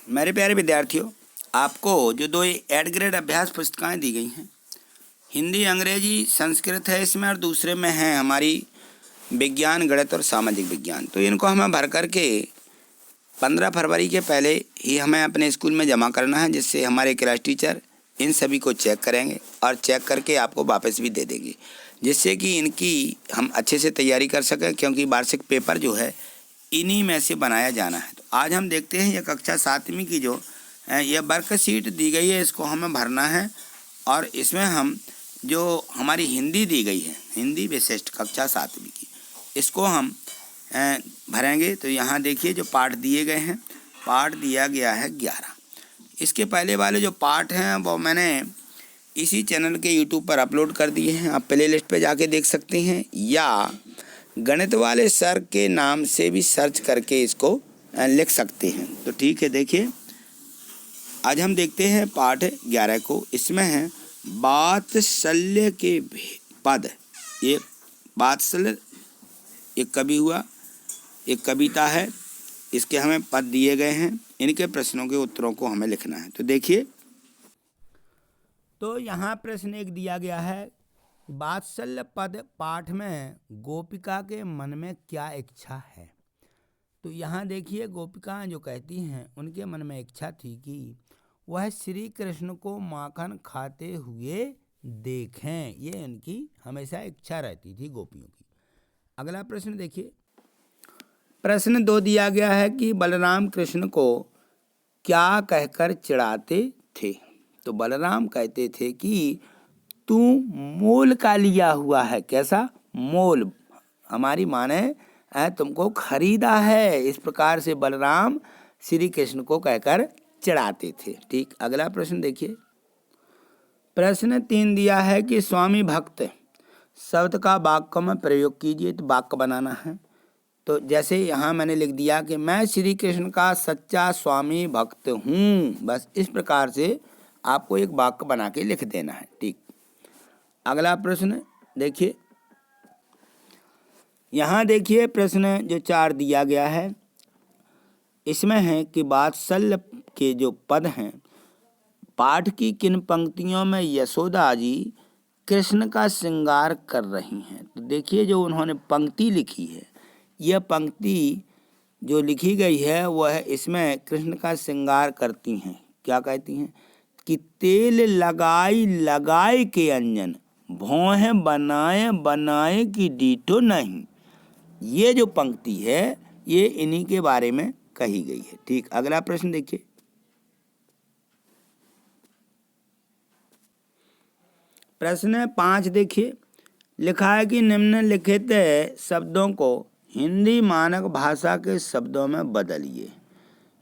मेरे प्यारे विद्यार्थियों, आपको जो दो एड ग्रेड अभ्यास पुस्तकें दी गई हैं, हिंदी, अंग्रेजी, संस्कृत है इसमें, और दूसरे में है हमारी विज्ञान, गणित और सामाजिक विज्ञान। तो इनको हमें भर करके 15 फरवरी के पहले ही हमें अपने स्कूल में जमा करना है, जिससे हमारे क्लास टीचर इन सभी को चेक करेंगे और चेक करके आपको वापस भी दे देंगे, जिससे कि इनकी हम अच्छे से तैयारी कर सकें, क्योंकि वार्षिक पेपर जो है इन्हीं में से बनाया जाना है। तो आज हम देखते हैं ये कक्षा 7वीं की जो ये वर्कशीट दी गई है, इसको हमें भरना है। और इसमें हम जो हमारी हिंदी दी गई है, हिंदी विशिष्ट कक्षा 7वीं की, इसको हम भरेंगे। तो यहाँ देखिए जो पाठ दिए गए हैं, पाठ दिया गया है 11। इसके पहले वाले जो पाठ हैं वो मैंने इसी चैनल के यूट्यूब पर अपलोड कर दिए हैं, आप प्ले लिस्ट पर जाके देख सकते हैं, या गणित वाले सर के नाम से भी सर्च करके इसको लिख सकते हैं। तो ठीक है, देखिए आज हम देखते हैं पाठ 11 को। इसमें है वात्सल्य के पद। ये वात्सल्य एक कवि हुआ, एक कविता है, इसके हमें पद दिए गए हैं, इनके प्रश्नों के उत्तरों को हमें लिखना है। तो देखिए, तो यहाँ प्रश्न एक दिया गया है, वात्सल्य पद पाठ में गोपिका के मन में क्या इच्छा है। तो यहाँ देखिए गोपिकाएं जो कहती हैं, उनके मन में इच्छा थी कि वह श्री कृष्ण को माखन खाते हुए देखें। ये उनकी हमेशा इच्छा रहती थी गोपियों की। अगला प्रश्न देखिए, प्रश्न 2 दिया गया है कि बलराम कृष्ण को क्या कहकर चिढ़ाते थे। तो बलराम कहते थे कि तू मोल का लिया हुआ है। कैसा मोल? हमारी माने तुमको खरीदा है। इस प्रकार से बलराम श्री कृष्ण को कहकर चिढ़ाते थे। ठीक, अगला प्रश्न देखिए, प्रश्न 3 दिया है कि स्वामी भक्त शब्द का वाक्य में प्रयोग कीजिए। तो वाक्य बनाना है। तो जैसे यहाँ मैंने लिख दिया कि मैं श्री कृष्ण का सच्चा स्वामी भक्त हूँ, बस इस प्रकार से आपको एक वाक्य बना के लिख देना है। ठीक, अगला प्रश्न देखिए, यहाँ देखिए प्रश्न जो 4 दिया गया है, इसमें है कि वात्सल्य के जो पद हैं, पाठ की किन पंक्तियों में यशोदा जी कृष्ण का श्रृंगार कर रही हैं। तो देखिए जो उन्होंने पंक्ति लिखी है, यह पंक्ति जो लिखी गई है वह इसमें कृष्ण का श्रृंगार करती हैं। क्या कहती हैं कि तेल लगाई लगाए के अंजन, भौहें बनाए बनाए की डीठो नहीं। ये जो पंक्ति है ये इन्हीं के बारे में कही गई है। ठीक, अगला प्रश्न देखिए, प्रश्न 5 देखिए, लिखा है कि निम्नलिखित शब्दों को हिंदी मानक भाषा के शब्दों में बदलिए।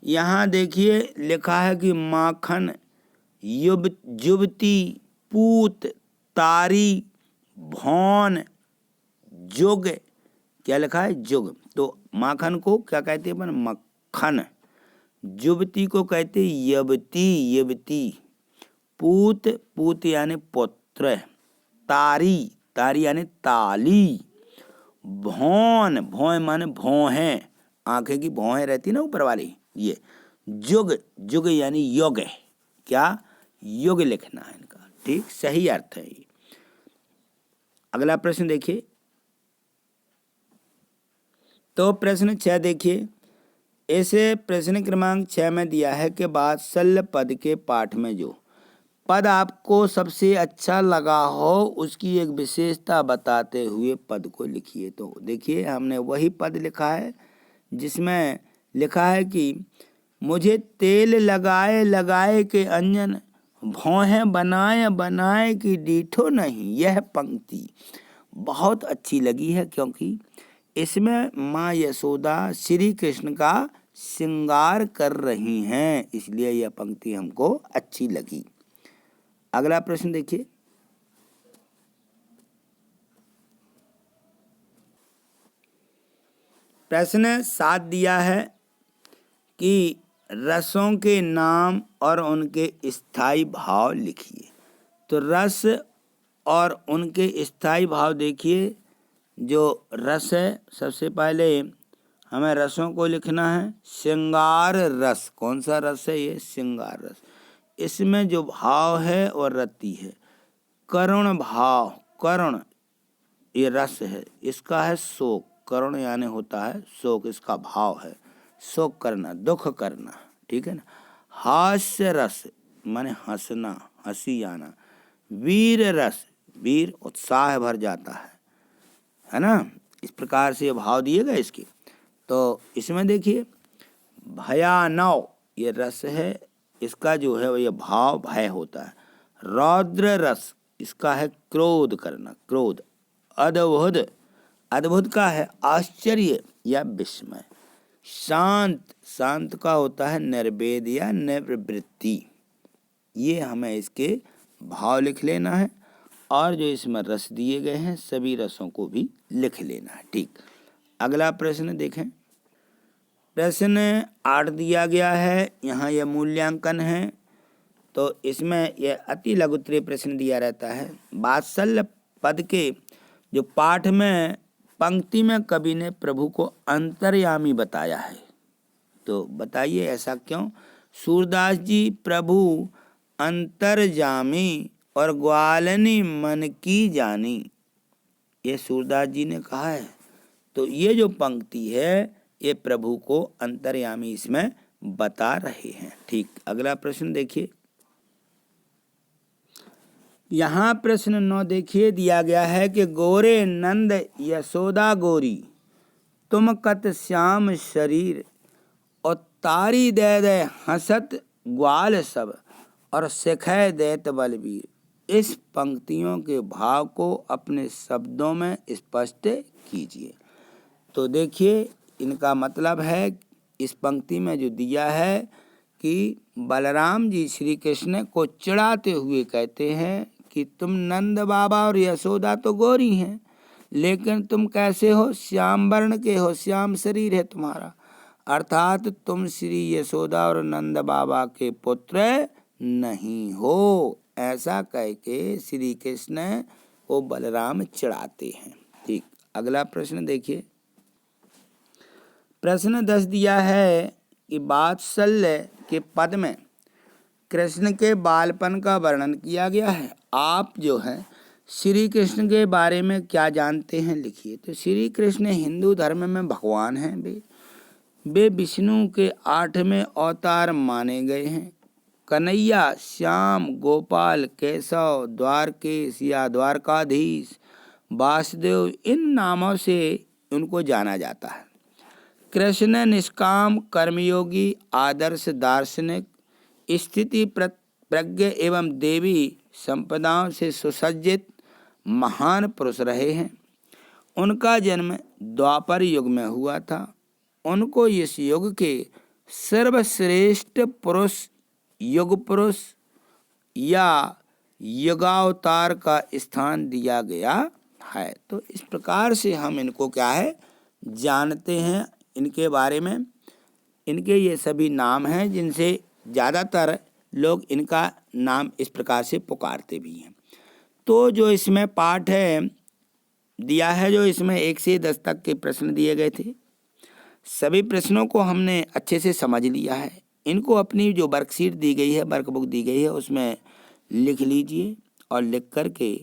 यहाँ देखिए लिखा है कि माखन, युवती, पूत, तारी, भौन, जुग। क्या लिखा है? जुग। तो माखन को क्या कहते हैं? मक्खन। युवती को कहते यवती, यवती। पूत, पूत यानी पुत्र। तारी, तारी यानी ताली। भौन, भौं माने भौहें, आंखें की भौहें रहती ना ऊपर वाली, ये। जुग, जुग यानी युग। क्या? युग लिखना है इनका। ठीक, सही अर्थ है ये। अगला प्रश्न देखिए, तो प्रश्न 6 देखिए, ऐसे प्रश्न क्रमांक 6 में दिया है कि वात्सल्य पद के पाठ में जो पद आपको सबसे अच्छा लगा हो उसकी एक विशेषता बताते हुए पद को लिखिए। तो देखिए हमने वही पद लिखा है जिसमें लिखा है कि मुझे तेल लगाए लगाए के अंजन, भौहें बनाए बनाए की डीठो नहीं। यह पंक्ति बहुत अच्छी लगी है, क्योंकि इसमें माँ यशोदा श्री कृष्ण का श्रृंगार कर रही हैं, इसलिए यह पंक्ति हमको अच्छी लगी। अगला प्रश्न देखिए, प्रश्न 7 दिया है कि रसों के नाम और उनके स्थायी भाव लिखिए। तो रस और उनके स्थायी भाव देखिए, जो रस है सबसे पहले हमें रसों को लिखना है। श्रृंगार रस, कौन सा रस है ये? श्रृंगार रस। इसमें जो भाव है वो रति है। करुण भाव, करुण ये रस है, इसका है शोक। करुण यानी होता है शोक, इसका भाव है शोक करना, दुख करना, ठीक है ना। हास्य रस माने हंसना, हंसी आना। वीर रस, वीर उत्साह भर जाता है ना। इस प्रकार से ये भाव दिए गए इसके। तो इसमें देखिए भयानव ये रस है, इसका जो है वो ये भाव भय होता है। रौद्र रस इसका है क्रोध करना, क्रोध। अद्भुत, अद्भुत का है आश्चर्य या विस्मय। शांत, शांत का होता है निर्वेद या निवृत्ति। ये हमें इसके भाव लिख लेना है और जो इसमें रस दिए गए हैं सभी रसों को भी लिख लेना है। ठीक, अगला प्रश्न देखें। प्रश्न 8 दिया गया है, यहाँ यह मूल्यांकन है। तो इसमें यह अति लघुत्तरीय प्रश्न दिया रहता है। वात्सल्य पद के जो पाठ में पंक्ति में कवि ने प्रभु को अंतर्यामी बताया है, तो बताइए ऐसा क्यों? सूरदास जी प्रभु अंतर्यामी और ग्वालनी मन की जानी, ये सूरदास जी ने कहा है। तो ये जो पंक्ति है ये प्रभु को अंतर्यामी इसमें बता रहे हैं। ठीक, अगला प्रश्न देखिए। यहाँ प्रश्न 9 देखिए, दिया गया है कि गोरे नंद यशोदा गोरी, तुम कत श्याम शरीर, और तारी दे दे हंसत ग्वाल सब, और सिखै देत बलबीर। इस पंक्तियों के भाव को अपने शब्दों में स्पष्ट कीजिए। तो देखिए इनका मतलब है, इस पंक्ति में जो दिया है कि बलराम जी श्री कृष्ण को चिढ़ाते हुए कहते हैं कि तुम नंद बाबा और यशोदा तो गोरी हैं, लेकिन तुम कैसे हो? श्याम वर्ण के हो, श्याम शरीर है तुम्हारा, अर्थात तुम श्री यशोदा और नंद बाबा के पुत्र नहीं हो। ऐसा कह के श्री कृष्ण को बलराम चिढ़ाते हैं। ठीक, अगला प्रश्न देखिए। प्रश्न 10 दिया है कि वात्सल्य के पद में कृष्ण के बालपन का वर्णन किया गया है। आप जो है श्री कृष्ण के बारे में क्या जानते हैं, लिखिए। तो श्री कृष्ण हिंदू धर्म में भगवान हैं। वे विष्णु के 8वें अवतार माने गए हैं। कन्हैया, श्याम, गोपाल, केशव, द्वारकेश या द्वारकाधीश, वासुदेव, इन नामों से उनको जाना जाता है। कृष्ण निष्काम कर्मयोगी, आदर्श दार्शनिक, स्थिति प्रज्ञ एवं देवी संपदाओं से सुसज्जित महान पुरुष रहे हैं। उनका जन्म द्वापर युग में हुआ था। उनको इस युग के सर्वश्रेष्ठ पुरुष, युग पुरुष या युगावतार का स्थान दिया गया है। तो इस प्रकार से हम इनको क्या है जानते हैं, इनके बारे में। इनके ये सभी नाम हैं जिनसे ज़्यादातर लोग इनका नाम इस प्रकार से पुकारते भी हैं। तो जो इसमें पाठ है दिया है, जो इसमें 1 से 10 तक के प्रश्न दिए गए थे, सभी प्रश्नों को हमने अच्छे से समझ लिया है। इनको अपनी जो वर्कशीट दी गई है, वर्कबुक दी गई है, उसमें लिख लीजिए और लिख कर के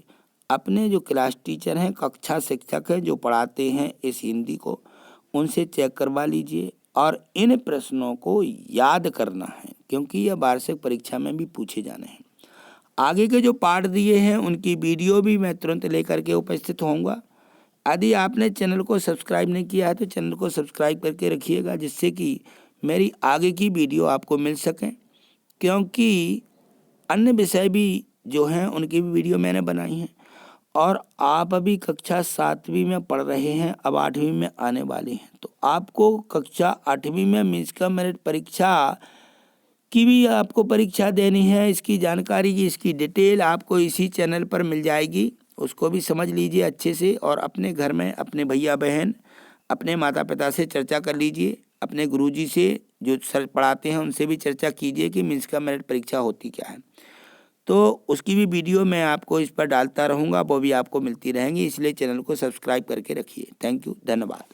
अपने जो क्लास टीचर हैं, कक्षा शिक्षक हैं जो पढ़ाते हैं इस हिंदी को, उनसे चेक करवा लीजिए और इन प्रश्नों को याद करना है, क्योंकि यह वार्षिक परीक्षा में भी पूछे जाने हैं। आगे के जो पाठ दिए हैं उनकी वीडियो भी मैं तुरंत लेकर के उपस्थित होऊंगा। यदि आपने चैनल को सब्सक्राइब नहीं किया है तो चैनल को सब्सक्राइब करके रखिएगा, जिससे कि मेरी आगे की वीडियो आपको मिल सकें, क्योंकि अन्य विषय भी जो हैं उनकी भी वीडियो मैंने बनाई हैं। और आप अभी कक्षा 7वीं में पढ़ रहे हैं, अब 8वीं में आने वाले हैं, तो आपको कक्षा 8वीं में मीन्स का मेरिट परीक्षा की भी आपको परीक्षा देनी है। इसकी जानकारी की, इसकी डिटेल आपको इसी चैनल पर मिल जाएगी, उसको भी समझ लीजिए अच्छे से। और अपने घर में अपने भैया बहन, अपने माता पिता से चर्चा कर लीजिए, अपने गुरुजी से जो सर पढ़ाते हैं उनसे भी चर्चा कीजिए कि मीन्स का मेरिट परीक्षा होती क्या है। तो उसकी भी वीडियो मैं आपको इस पर डालता रहूँगा, वो भी आपको मिलती रहेंगी, इसलिए चैनल को सब्सक्राइब करके रखिए। थैंक यू, धन्यवाद।